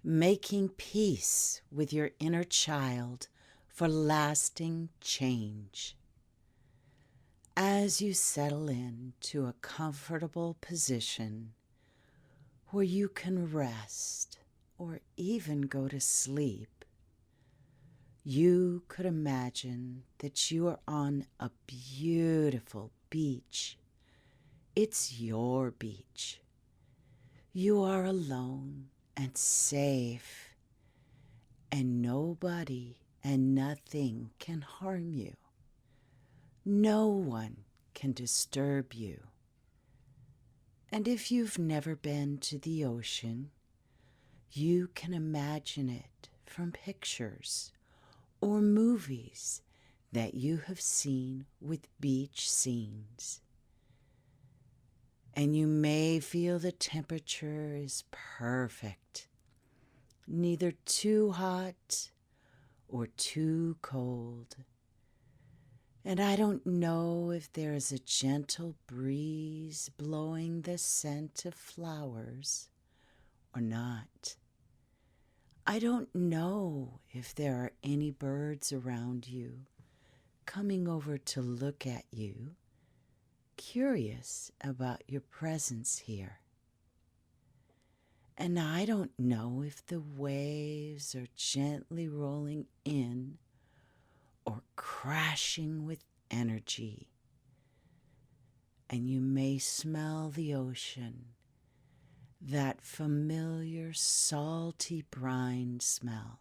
making peace with your inner child for lasting change. As you settle into a comfortable position where you can rest or even go to sleep, you could imagine that you are on a beautiful beach. It's your beach. You are alone and safe, and nobody and nothing can harm you. No one can disturb you. And if you've never been to the ocean, you can imagine it from pictures or movies that you have seen with beach scenes. And you may feel the temperature is perfect, neither too hot or too cold. And I don't know if there is a gentle breeze blowing the scent of flowers or not. I don't know if there are any birds around you coming over to look at you, curious about your presence here. And I don't know if the waves are gently rolling in or crashing with energy. And you may smell the ocean, that familiar salty brine smell.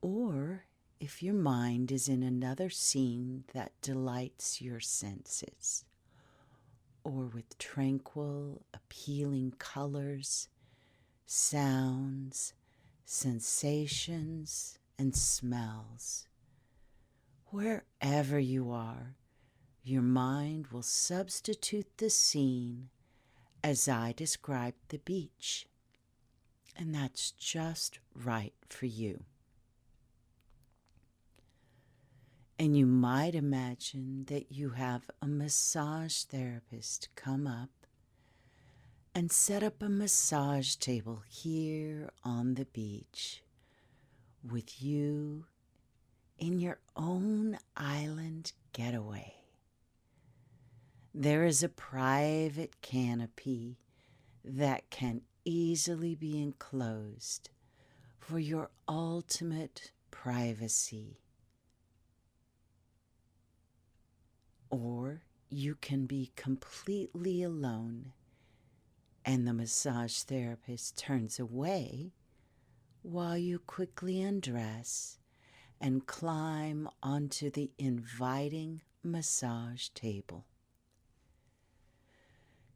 Or if your mind is in another scene that delights your senses, or with tranquil, appealing colors, sounds, sensations, and smells. Wherever you are, your mind will substitute the scene as I described the beach. And that's just right for you. And you might imagine that you have a massage therapist come up and set up a massage table here on the beach with you in your own island getaway. There is a private canopy that can easily be enclosed for your ultimate privacy. Or you can be completely alone and the massage therapist turns away while you quickly undress and climb onto the inviting massage table.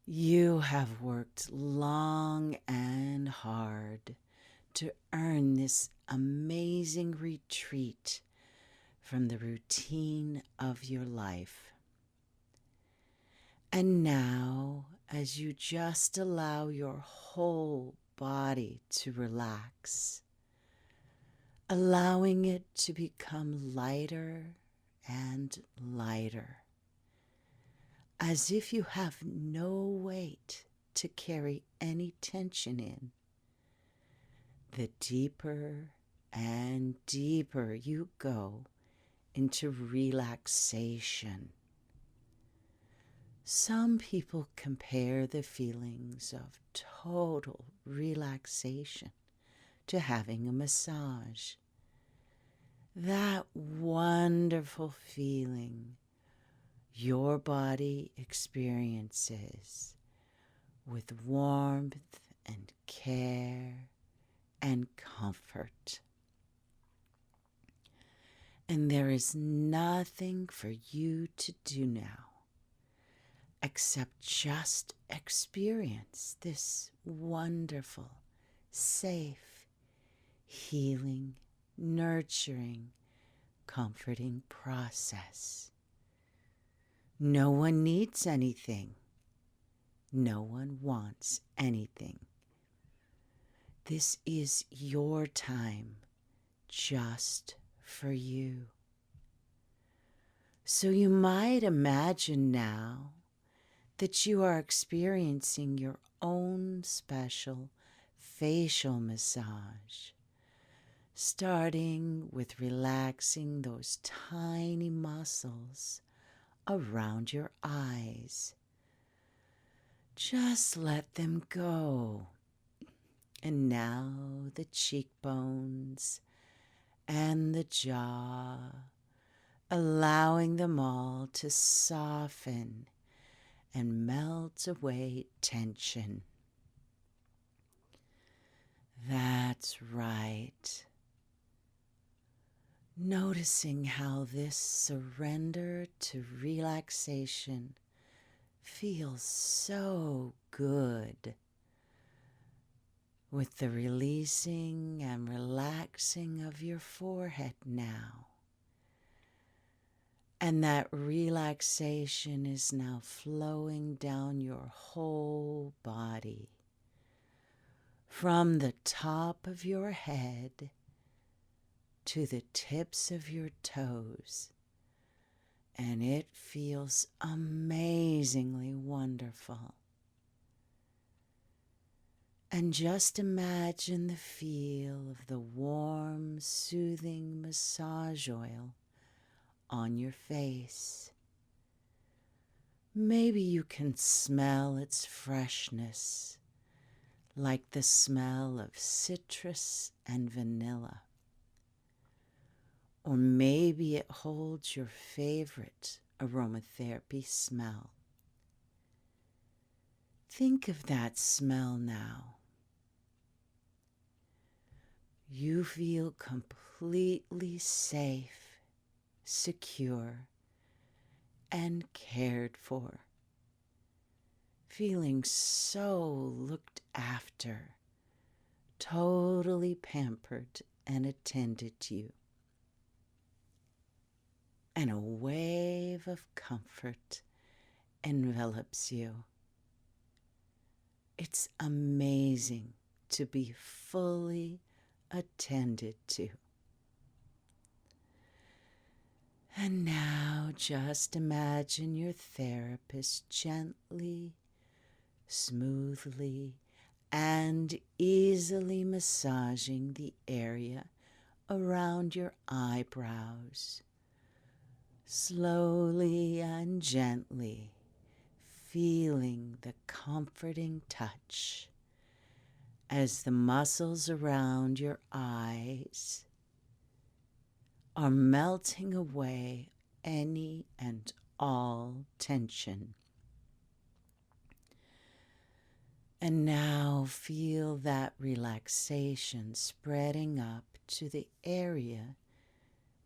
You have worked long and hard to earn this amazing retreat from the routine of your life. And now, as you just allow your whole body to relax, allowing it to become lighter and lighter, as if you have no weight to carry any tension in. The deeper and deeper you go into relaxation. Some people compare the feelings of total relaxation to having a massage. That wonderful feeling your body experiences with warmth and care and comfort. And there is nothing for you to do now except just experience this wonderful, safe, healing, nurturing, comforting process. No one needs anything. No one wants anything. This is your time, just for you. So you might imagine now that you are experiencing your own special facial massage, starting with relaxing those tiny muscles around your eyes. Just let them go. And now the cheekbones and the jaw, allowing them all to soften and melt away tension. That's right. Noticing how this surrender to relaxation feels so good, with the releasing and relaxing of your forehead now. And that relaxation is now flowing down your whole body, from the top of your head to the tips of your toes. And it feels amazingly wonderful. And just imagine the feel of the warm, soothing massage oil on your face. Maybe you can smell its freshness, like the smell of citrus and vanilla. Or maybe it holds your favorite aromatherapy smell. Think of that smell now. You feel completely safe, secure, and cared for. Feeling so looked after, totally pampered and attended to. And a wave of comfort envelops you. It's amazing to be fully attended to. And now just imagine your therapist gently, smoothly, and easily massaging the area around your eyebrows, slowly and gently, feeling the comforting touch as the muscles around your eyes are melting away any and all tension. And now feel that relaxation spreading up to the area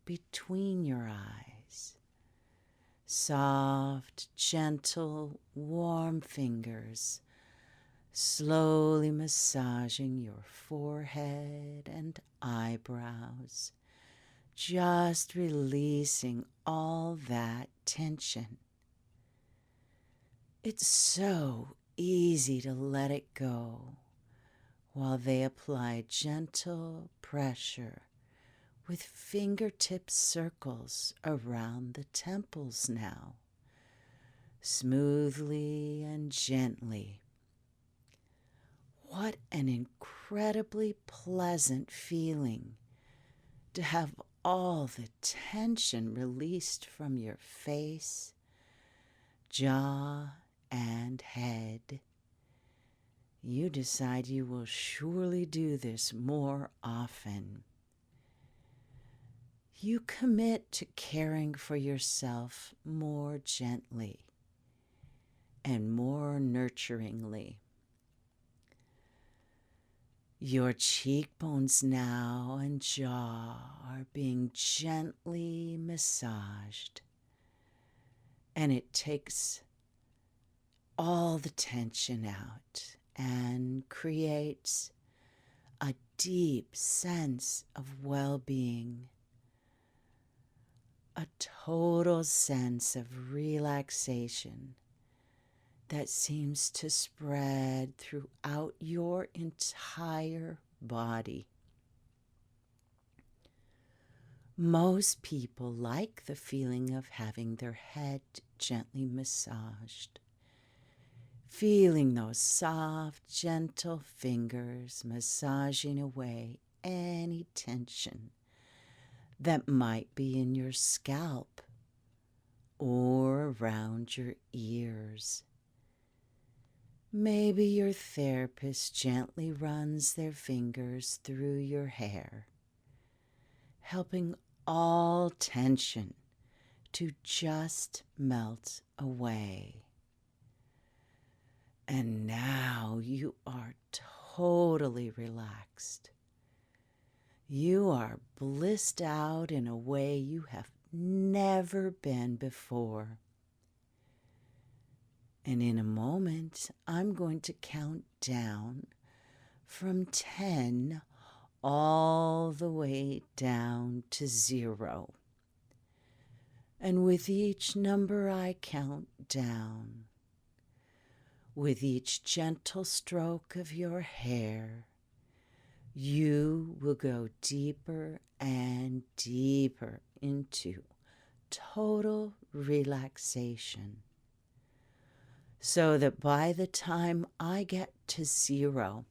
between your eyes. Soft, gentle, warm fingers slowly massaging your forehead and eyebrows, just releasing all that tension. It's so easy to let it go while they apply gentle pressure with fingertip circles around the temples now, smoothly and gently. What an incredibly pleasant feeling to have all the tension released from your face, jaw, and head. You decide you will surely do this more often. You commit to caring for yourself more gently and more nurturingly. Your cheekbones now and jaw are being gently massaged, and it takes all the tension out and creates a deep sense of well-being, a total sense of relaxation that seems to spread throughout your entire body. Most people like the feeling of having their head gently massaged, feeling those soft, gentle fingers massaging away any tension that might be in your scalp or around your ears. Maybe your therapist gently runs their fingers through your hair, helping all tension to just melt away. And now you are totally relaxed. You are blissed out in a way you have never been before. And in a moment, I'm going to count down from 10 all the way down to 0. And with each number I count down, with each gentle stroke of your hair, you will go deeper and deeper into total relaxation, so that by the time I get to 0,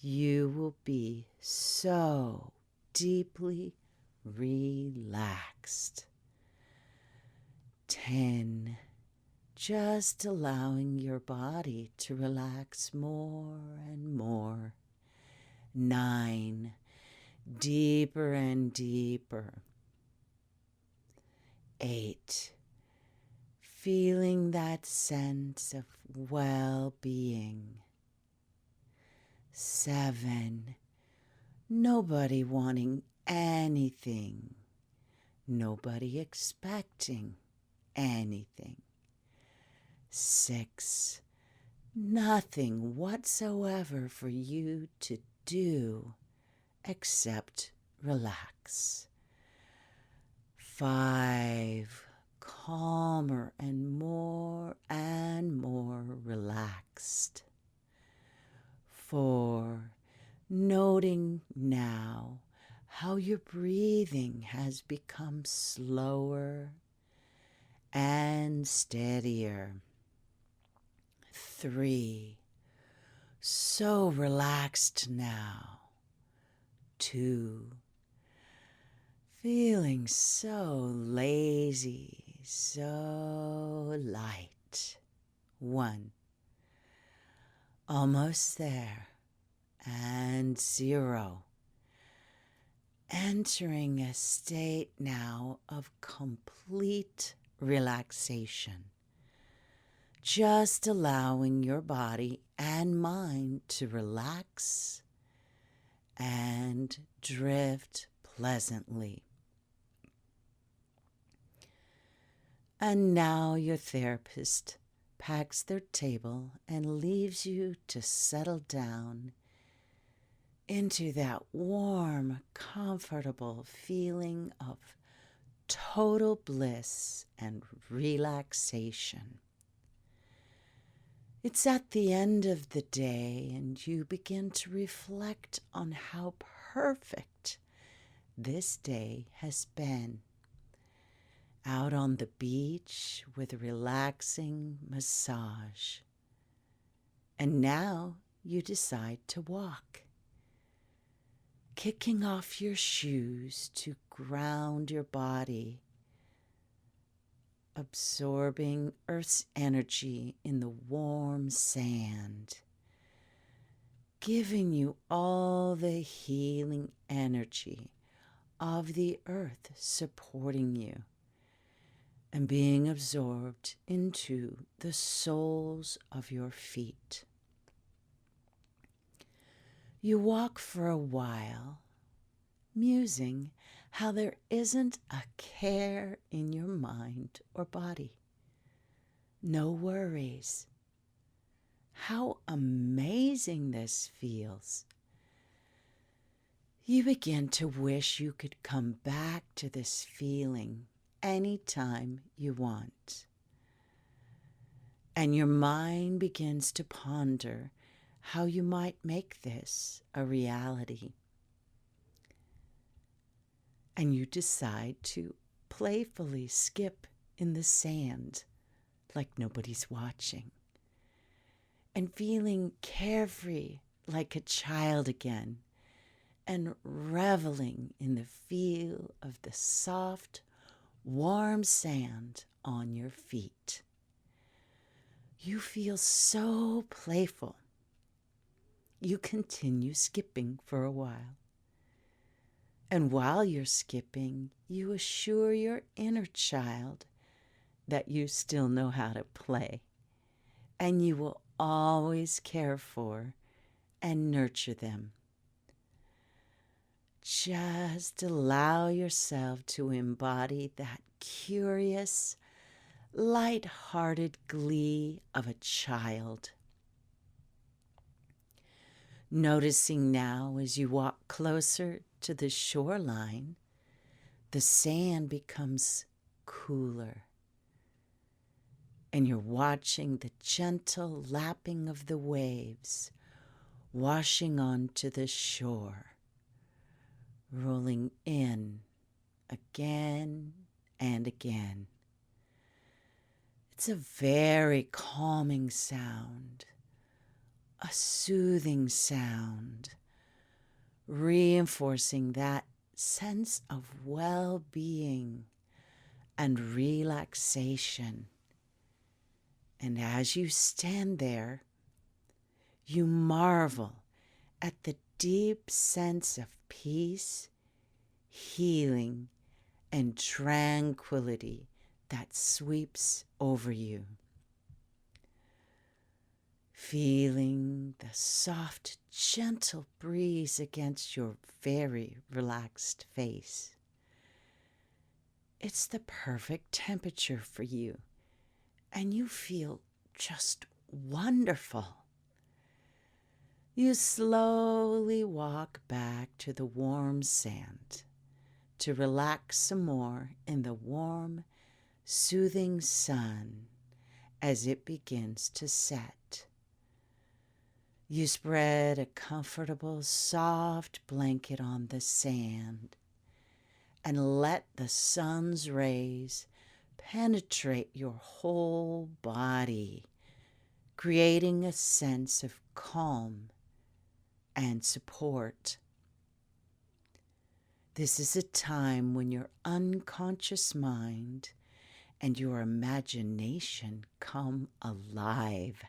you will be so deeply relaxed. 10, just allowing your body to relax more and more. 9, deeper and deeper. 8, feeling that sense of well-being. 7, nobody wanting anything, nobody expecting anything. 6, nothing whatsoever for you to do except relax. 5, calmer and more relaxed. 4, noting now how your breathing has become slower and steadier. 3, so relaxed now. 2, feeling so lazy, so light. 1, almost there. And 0, entering a state now of complete relaxation, just allowing your body and mind to relax and drift pleasantly. And now your therapist packs their table and leaves you to settle down into that warm, comfortable feeling of total bliss and relaxation. It's at the end of the day, and you begin to reflect on how perfect this day has been. Out on the beach with a relaxing massage. And now you decide to walk, kicking off your shoes to ground your body, absorbing Earth's energy in the warm sand, giving you all the healing energy of the earth supporting you and being absorbed into the soles of your feet. You walk for a while, musing how there isn't a care in your mind or body. No worries. How amazing this feels. You begin to wish you could come back to this feeling anytime you want. And your mind begins to ponder how you might make this a reality. And you decide to playfully skip in the sand like nobody's watching. and feeling carefree like a child again, and reveling in the feel of the soft, warm sand on your feet. You feel so playful. You continue skipping for a while. And while you're skipping, you assure your inner child that you still know how to play, and you will always care for and nurture them. Just allow yourself to embody that curious, light-hearted glee of a child. Noticing now as you walk closer to the shoreline, the sand becomes cooler, and you're watching the gentle lapping of the waves washing onto the shore, rolling in again and again. It's a very calming sound, a soothing sound, reinforcing that sense of well-being and relaxation. And as you stand there, you marvel at the deep sense of peace, healing, and tranquility that sweeps over you. Feeling the soft, gentle breeze against your very relaxed face. It's the perfect temperature for you, and you feel just wonderful. You slowly walk back to the warm sand to relax some more in the warm, soothing sun as it begins to set. You spread a comfortable, soft blanket on the sand and let the sun's rays penetrate your whole body, creating a sense of calm and support. This is a time when your unconscious mind and your imagination come alive.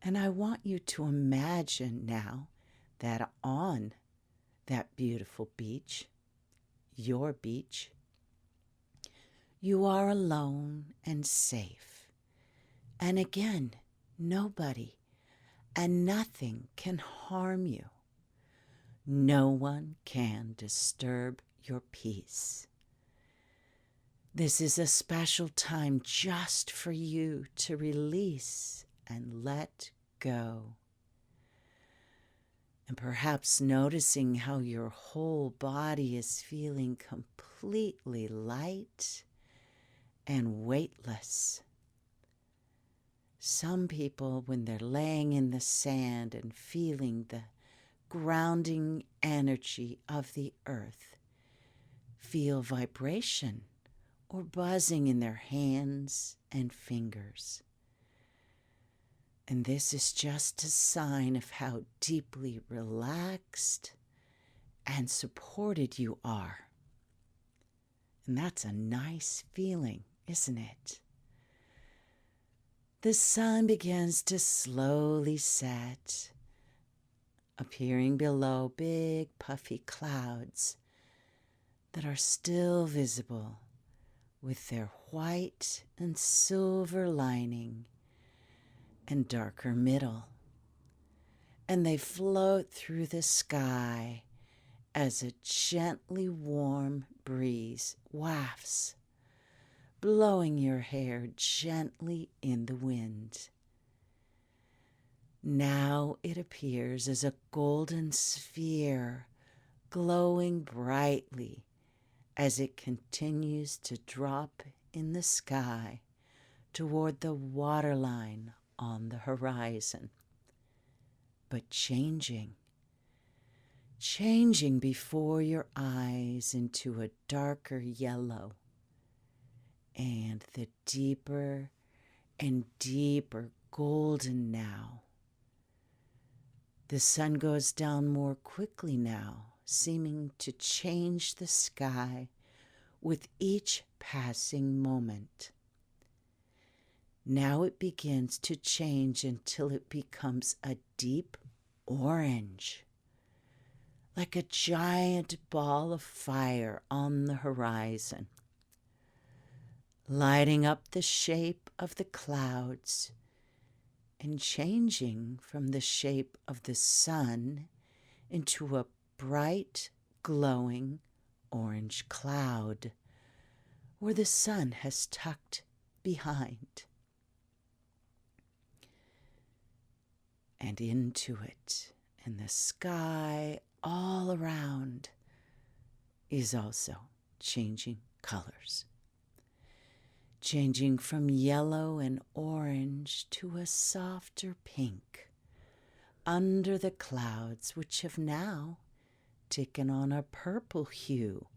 And I want you to imagine now that on that beautiful beach, your beach, you are alone and safe. And again, nobody and nothing can harm you. No one can disturb your peace. This is a special time just for you to release and let go. And perhaps noticing how your whole body is feeling completely light and weightless. Some people, when they're laying in the sand and feeling the grounding energy of the earth, feel vibration or buzzing in their hands and fingers. And this is just a sign of how deeply relaxed and supported you are. And that's a nice feeling, isn't it? The sun begins to slowly set, appearing below big puffy clouds that are still visible with their white and silver lining and darker middle. And they float through the sky as a gently warm breeze wafts, blowing your hair gently in the wind. Now it appears as a golden sphere, glowing brightly as it continues to drop in the sky toward the waterline on the horizon, but changing before your eyes into a darker yellow, and the deeper and deeper golden now. The sun goes down more quickly now, seeming to change the sky with each passing moment. Now it begins to change until it becomes a deep orange, like a giant ball of fire on the horizon, lighting up the shape of the clouds and changing from the shape of the sun into a bright, glowing orange cloud where the sun has tucked behind. And into it, and the sky all around is also changing colors, changing from yellow and orange to a softer pink under the clouds, which have now taken on a purple hue,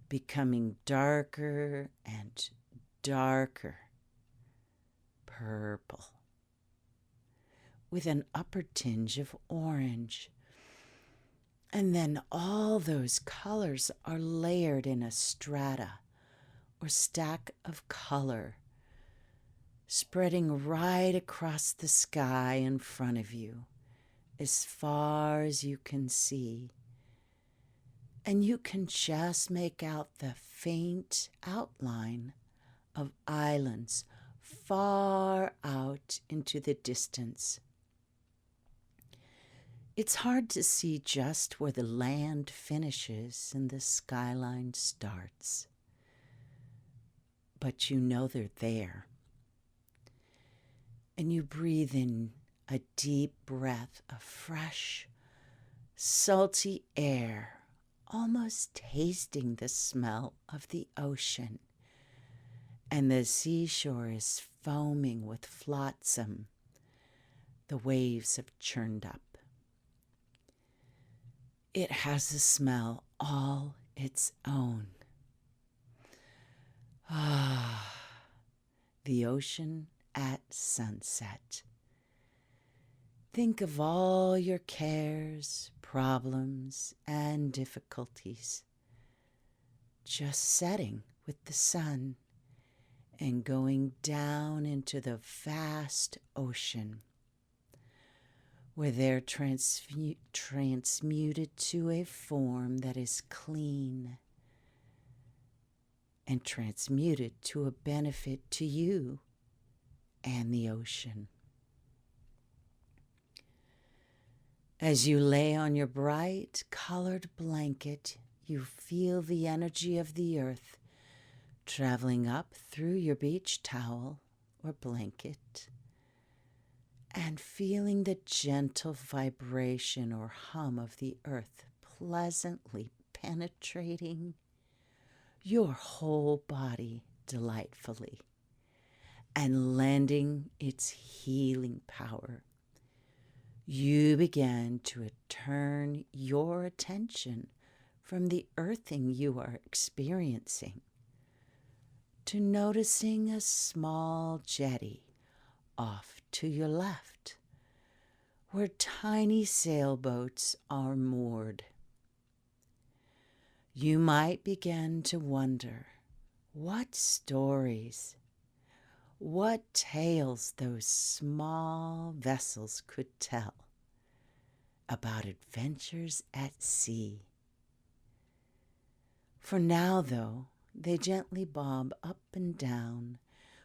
becoming darker and darker purple, with an upper tinge of orange. And then all those colors are layered in a strata or stack of color, spreading right across the sky in front of you, as far as you can see. And you can just make out the faint outline of islands far out into the distance. It's hard to see just where the land finishes and the skyline starts, but you know they're there. And you breathe in a deep breath of fresh, salty air, almost tasting the smell of the ocean. And the seashore is foaming with flotsam. The waves have churned up. It has a smell all its own. Ah, the ocean at sunset. Think of all your cares, problems, and difficulties just setting with the sun and going down into the vast ocean, where they're transmuted to a form that is clean and transmuted to a benefit to you and the ocean. As you lay on your bright colored blanket, you feel the energy of the earth traveling up through your beach towel or blanket, and feeling the gentle vibration or hum of the earth pleasantly penetrating your whole body delightfully and lending its healing power. You begin to turn your attention from the earthing you are experiencing to noticing a small jetty off to your left, where tiny sailboats are moored. You might begin to wonder what stories, what tales those small vessels could tell about adventures at sea. For now, though, they gently bob up and down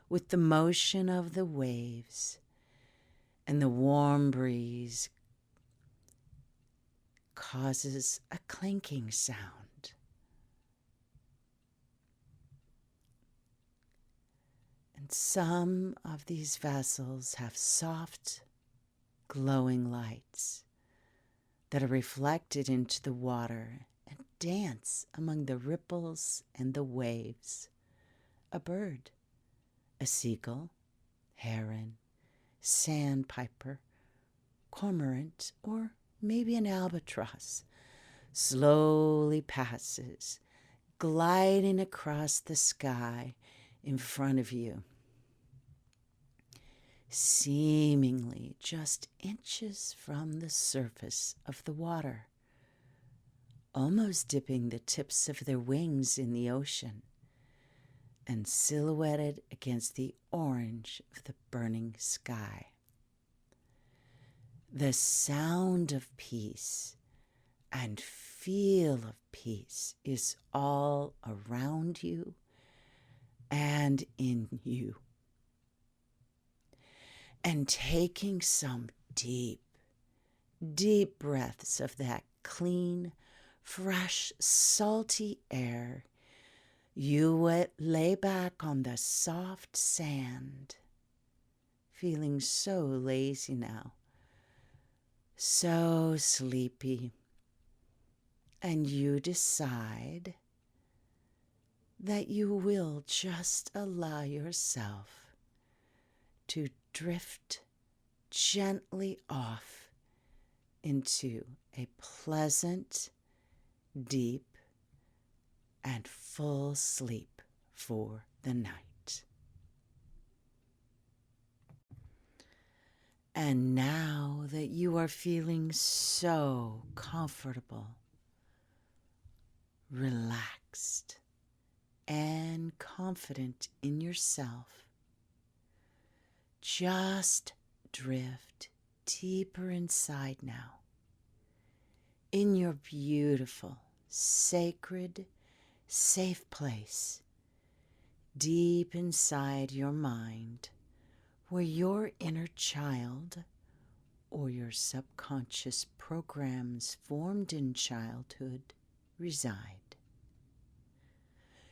with the motion of the waves, and the warm breeze causes a clinking sound. And some of these vessels have soft, glowing lights that are reflected into the water and dance among the ripples and the waves. A bird, a seagull, heron, sandpiper, cormorant, or maybe an albatross slowly passes, gliding across the sky in front of you. seemingly just inches from the surface of the water, almost dipping the tips of their wings in the ocean and silhouetted against the orange of the burning sky. The sound of peace and feel of peace is all around you and in you. And taking some deep, deep breaths of that clean, fresh, salty air, you lay back on the soft sand, feeling so lazy now, so sleepy, and you decide that you will just allow yourself to drift gently off into a pleasant, deep, and full sleep for the night. And now that you are feeling so comfortable, relaxed, and confident in yourself, just drift deeper inside now, in your beautiful, sacred, safe place, deep inside your mind, where your inner child or your subconscious programs formed in childhood reside.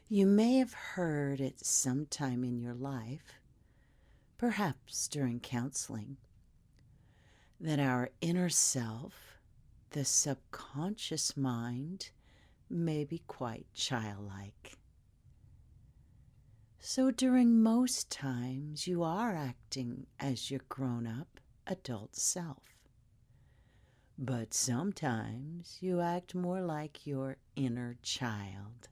You may have heard at some time in your life, perhaps during counseling, that our inner self, the subconscious mind, may be quite childlike. So during most times, you are acting as your grown-up adult self. But sometimes you act more like your inner child.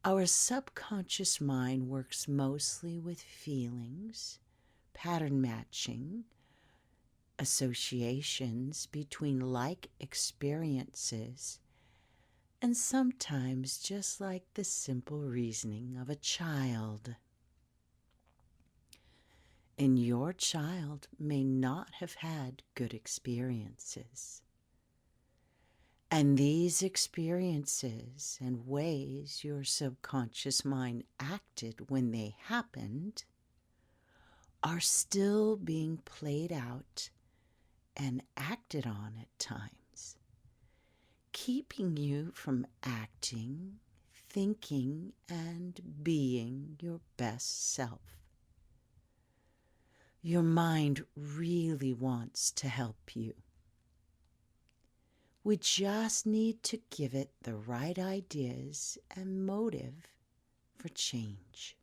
Our subconscious mind works mostly with feelings, pattern matching, associations between like experiences, and sometimes just like the simple reasoning of a child. And your child may not have had good experiences. And these experiences and ways your subconscious mind acted when they happened are still being played out and acted on at times, keeping you from acting, thinking, and being your best self. Your mind really wants to help you. We just need to give it the right ideas and motive for change.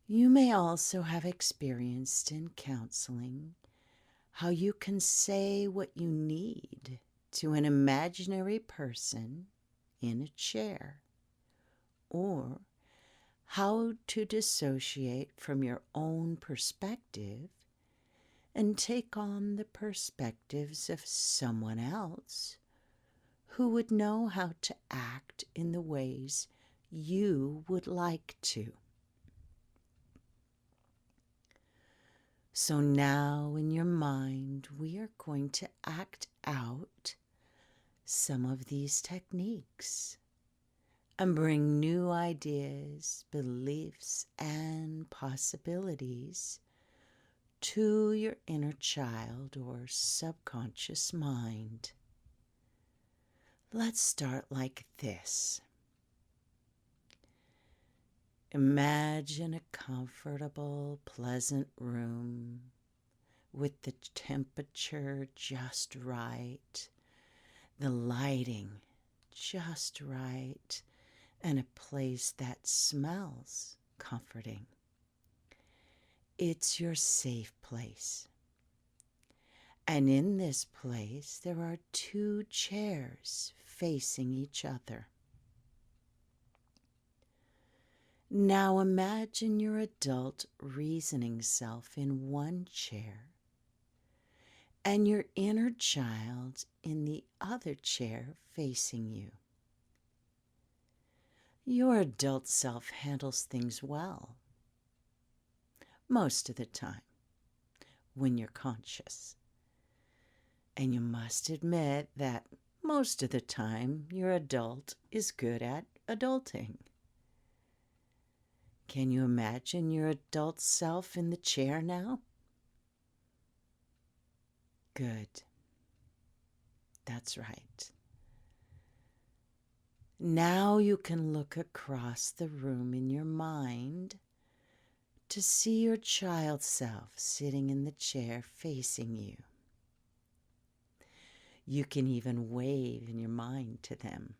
You may also have experienced in counseling how you can say what you need to an imaginary person in a chair, or how to dissociate from your own perspective and take on the perspectives of someone else who would know how to act in the ways you would like to. So now in your mind, we are going to act out some of these techniques and bring new ideas, beliefs, and possibilities to your inner child or subconscious mind. Let's start like this. Imagine a comfortable, pleasant room with the temperature just right, the lighting just right, and a place that smells comforting. It's your safe place. And in this place, there are 2 chairs facing each other. Now imagine your adult reasoning self in one chair and your inner child in the other chair facing you. Your adult self handles things well, most of the time, when you're conscious. And you must admit that most of the time your adult is good at adulting. Can you imagine your adult self in the chair now? Good. That's right. Now you can look across the room in your mind to see your child self sitting in the chair facing you. You can even wave in your mind to them.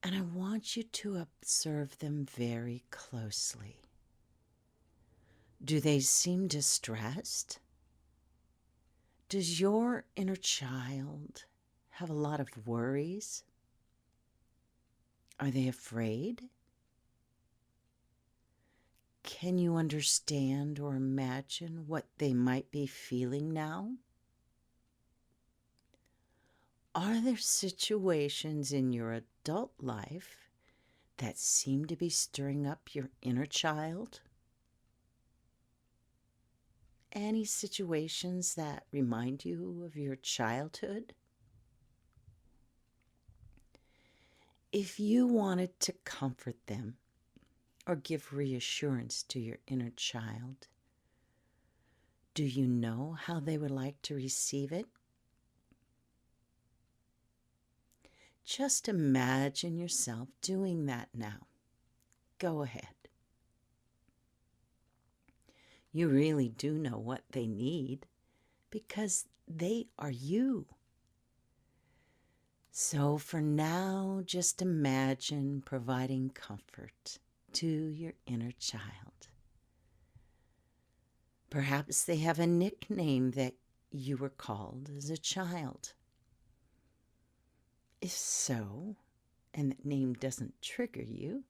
And I want you to observe them very closely. Do they seem distressed? Does your inner child have a lot of worries? Are they afraid? Can you understand or imagine what they might be feeling now? Are there situations in your adult life that seem to be stirring up your inner child? Any situations that remind you of your childhood? If you wanted to comfort them or give reassurance to your inner child, do you know how they would like to receive it? Just imagine yourself doing that now. Go ahead. You really do know what they need because they are you. So for now, just imagine providing comfort to your inner child. Perhaps they have a nickname that you were called as a child. If so, and that name doesn't trigger you,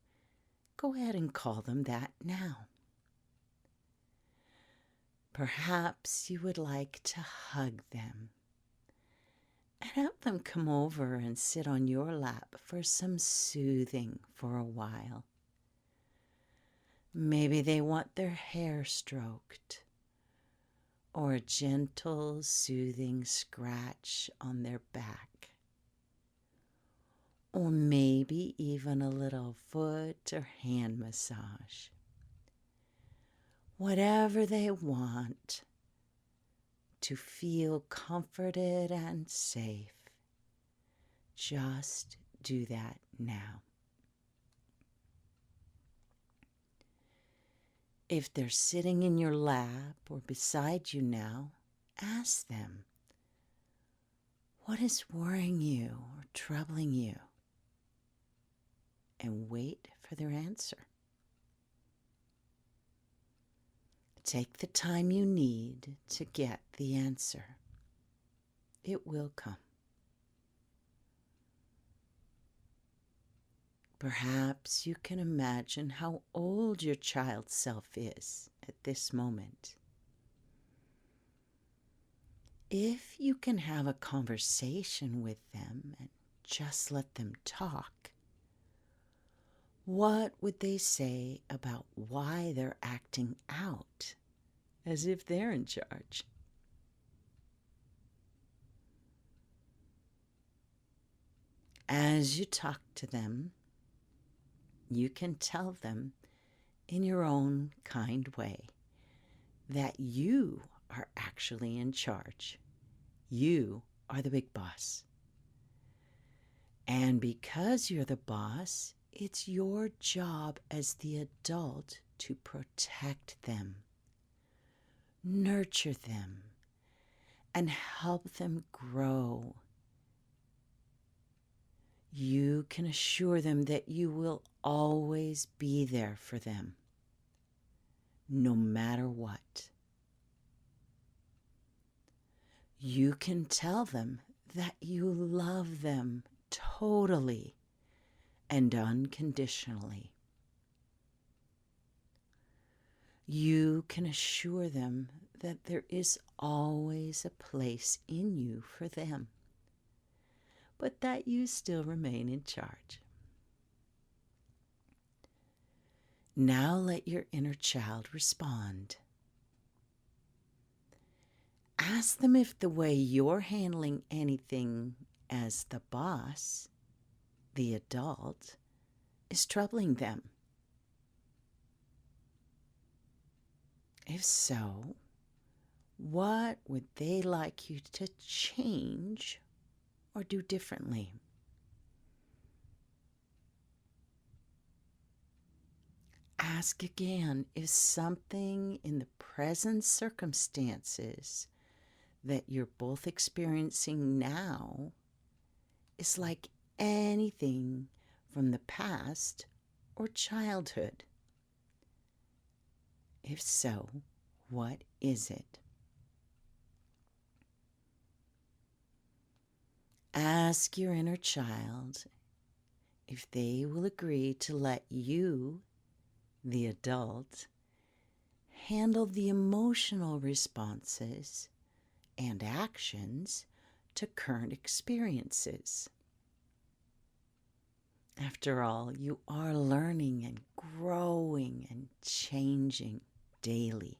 go ahead and call them that now. Perhaps you would like to hug them and have them come over and sit on your lap for some soothing for a while. Maybe they want their hair stroked or a gentle, soothing scratch on their back. Or maybe even a little foot or hand massage. Whatever they want to feel comforted and safe, just do that now. If they're sitting in your lap or beside you now, ask them, what is worrying you or troubling you? And wait for their answer. Take the time you need to get the answer. It will come. Perhaps you can imagine how old your child self is at this moment. If you can have a conversation with them and just let them talk, what would they say about why they're acting out as if they're in charge? As you talk to them, you can tell them in your own kind way that you are actually in charge. You are the big boss. And because you're the boss, it's your job as the adult to protect them, nurture them, and help them grow. You can assure them that you will always be there for them, no matter what. You can tell them that you love them totally and unconditionally. You can assure them that there is always a place in you for them, but that you still remain in charge. Now let your inner child respond. Ask them if the way you're handling anything as the boss, the adult, is troubling them. If so, what would they like you to change or do differently? Ask again if something in the present circumstances that you're both experiencing now is like anything from the past or childhood. If so, what is it? Ask your inner child if they will agree to let you, the adult, handle the emotional responses and actions to current experiences. After all, you are learning and growing and changing daily.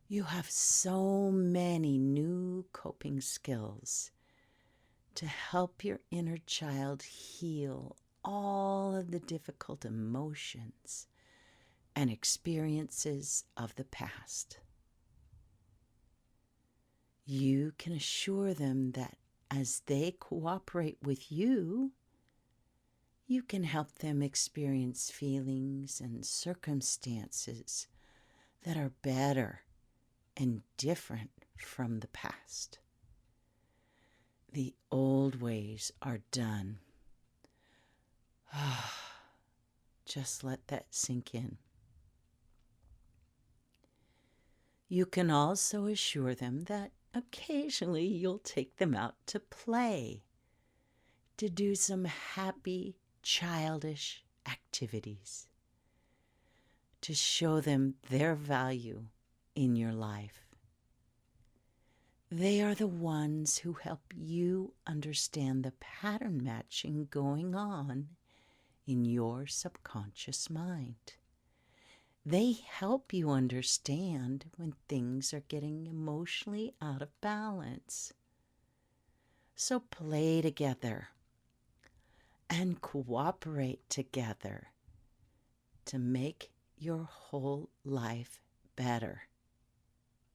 You have so many new coping skills to help your inner child heal all of the difficult emotions and experiences of the past. You can assure them that as they cooperate with you, you can help them experience feelings and circumstances that are better and different from the past. The old ways are done. Just let that sink in. You can also assure them that occasionally you'll take them out to play, to do some happy, childish activities, to show them their value in your life. They are the ones who help you understand the pattern matching going on in your subconscious mind. They help you understand when things are getting emotionally out of balance. So play together and cooperate together to make your whole life better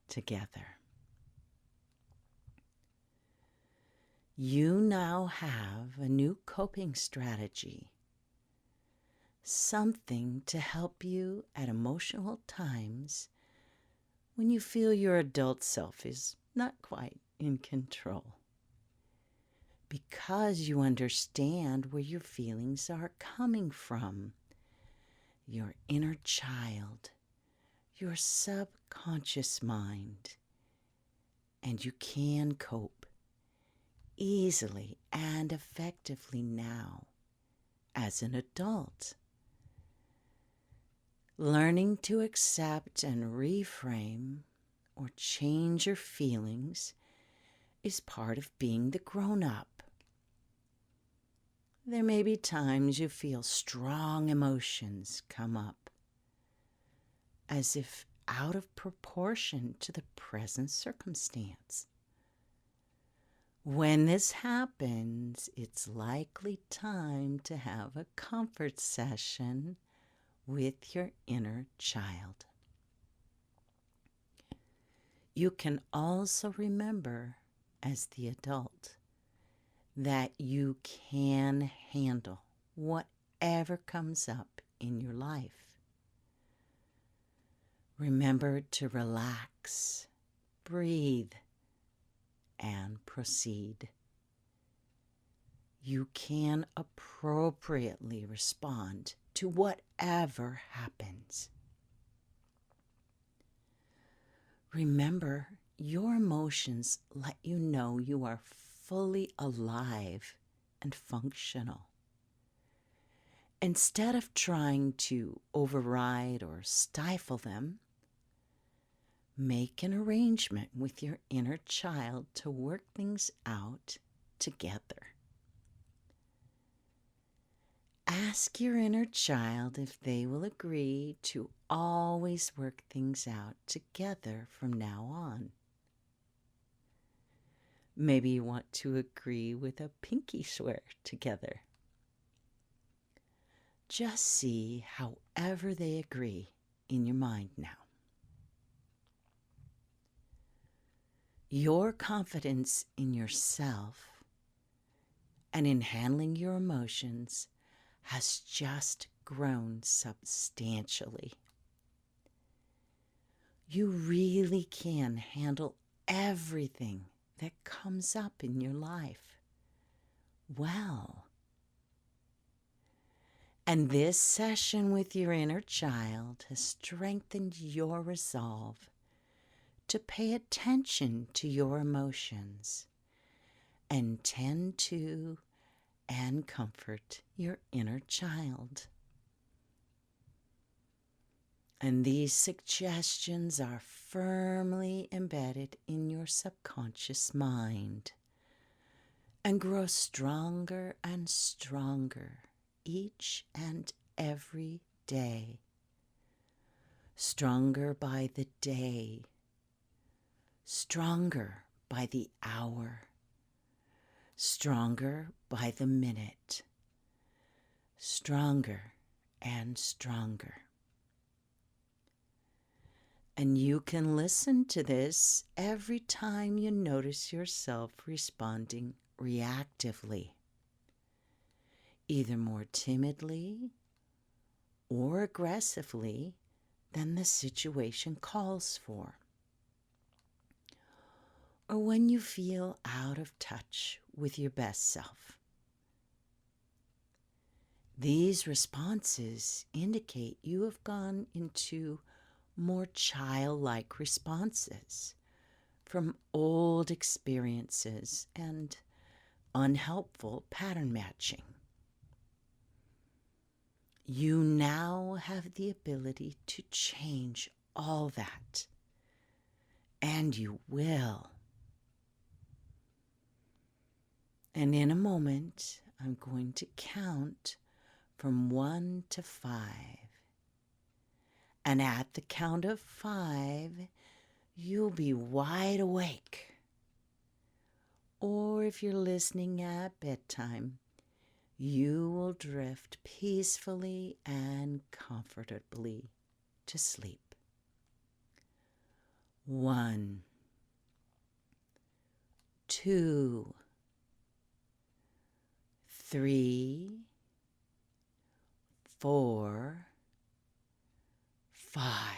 together. You now have a new coping strategy, something to help you at emotional times when you feel your adult self is not quite in control. Because you understand where your feelings are coming from, your inner child, your subconscious mind, and you can cope easily and effectively now as an adult. Learning to accept and reframe or change your feelings is part of being the grown-up. There may be times you feel strong emotions come up, as if out of proportion to the present circumstance. When this happens, it's likely time to have a comfort session with your inner child. You can also remember, as the adult, that you can handle whatever comes up in your life. Remember to relax, breathe, and proceed. You can appropriately respond to whatever happens. Remember, your emotions let you know you are fully alive and functional. Instead of trying to override or stifle them, make an arrangement with your inner child to work things out together. Ask your inner child if they will agree to always work things out together from now on. Maybe you want to agree with a pinky swear together. Just see however they agree in your mind now. Your confidence in yourself and in handling your emotions has just grown substantially. You really can handle everything that comes up in your life well. And this session with your inner child has strengthened your resolve to pay attention to your emotions and tend to and comfort your inner child. And these suggestions are firmly embedded in your subconscious mind and grow stronger and stronger each and every day. Stronger by the day, stronger by the hour, stronger by the minute, stronger and stronger. And you can listen to this every time you notice yourself responding reactively, either more timidly or aggressively than the situation calls for, or when you feel out of touch with your best self. These responses indicate you have gone into more childlike responses from old experiences and unhelpful pattern matching. You now have the ability to change all that, and you will. And in a moment, I'm going to count from 1 to 5. And at the count of 5, you'll be wide awake. Or if you're listening at bedtime, you will drift peacefully and comfortably to sleep. 1, 2, 3, 4, 5.